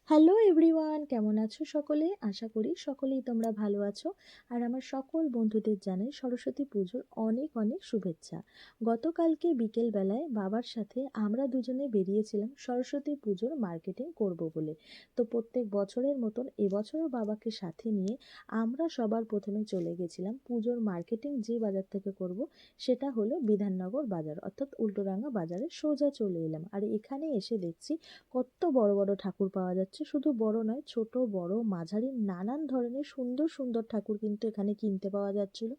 Hello everyone, কেমন আছো সকলে? আশা করি সকলেই তোমরা ভালো আছো। আর আমার সকল বন্ধুদের জানাই সরস্বতী পুজোর অনেক অনেক শুভেচ্ছা। গতকালকে বিকেলবেলায় বাবার সাথে আমরা দুজনে বেরিয়েছিলাম সরস্বতী পুজোর মার্কেটিং করব বলে। তো প্রত্যেক বছরের মতন এবছরও বাবাকে সাথে নিয়ে আমরা সবার প্রথমে চলে গেছিলাম পুজোর মার্কেটিং যে বাজার থেকে করব, সেটা হলো বিধাননগর বাজার, অর্থাৎ উল্টোডাঙা বাজারে সোজা চলে এলাম। আর এখানে এসে দেখছি কত বড় বড় ঠাকুর পাওয়া যাচ্ছে। শুধু বড় নয়, ছোট বড় মাঝারি নানান ধরনের সুন্দর সুন্দর ঠাকুর কিন্তু এখানে কিনতে পাওয়া যাচ্ছিল।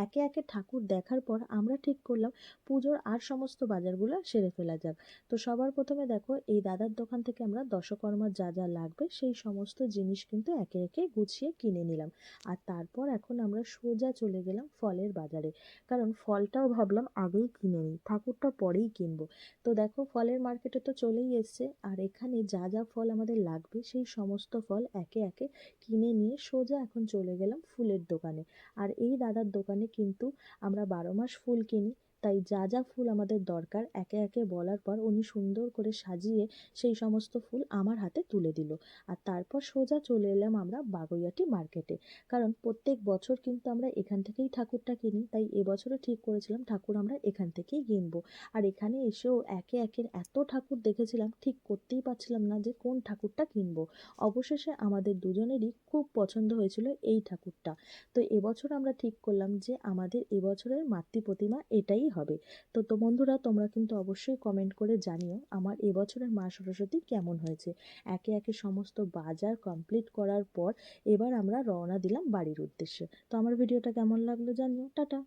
একে একে ঠাকুর দেখার পর আমরা ঠিক করলাম পুজোর আর সমস্ত বাজারগুলো সেরে ফেলা যাক। তো সবার প্রথমে দেখো, এই দাদার দোকান থেকে আমরা দশকর্মার যা যা লাগবে সেই সমস্ত জিনিস কিন্তু একে একে গুছিয়ে কিনে নিলাম। আর তারপর এখন আমরা সোজা চলে গেলাম ফলের বাজারে, কারণ ফলটাও ভাবলাম আগেই কিনে নিই, ঠাকুরটা পরেই কিনবো। তো দেখো, ফলের মার্কেটে তো চলেই এসছে, আর এখানে যা যা ফল আমাদের লাগবে সেই সমস্ত ফল একে একে কিনে নিয়ে সোজা এখন চলে গেলাম ফুলের দোকানে। আর এই দাদার দোকানে কিন্তু আমরা 12 মাস ফুল কিনি, তাই যা যা ফুল আমাদের দরকার একে একে বলার পর উনি সুন্দর করে সাজিয়ে সেই সমস্ত ফুল আমার হাতে তুলে দিল। আর তারপর সোজা চলে এলাম আমরা বাগুইআটি মার্কেটে, কারণ প্রত্যেক বছর কিন্তু আমরা এখান থেকেই ঠাকুরটা কিনি, তাই এবছরও ঠিক করেছিলাম ঠাকুর আমরা এখান থেকেই কিনবো। আর এখানে এসেও একে একে এত ঠাকুর দেখেছিলাম, ঠিক করতেই পারছিলাম না যে কোন ঠাকুরটা কিনবো। অবশেষে আমাদের দুজনেরই খুব পছন্দ হয়েছিল এই ঠাকুরটা। তো এবছর আমরা ঠিক করলাম যে আমাদের এবছরের মাতৃ প্রতিমা এটাই হবে। তো বন্ধুরা, তোমরা কিন্তু অবশ্যই কমেন্ট করে জানিও আমার এবছরের মা সরস্বতী কেমন হয়েছে। একে একে সমস্ত বাজার কমপ্লিট করার পর এবার আমরা রওনা দিলাম বাড়ির উদ্দেশ্যে। তো আমার ভিডিওটা কেমন লাগলো জানিও। টাটা।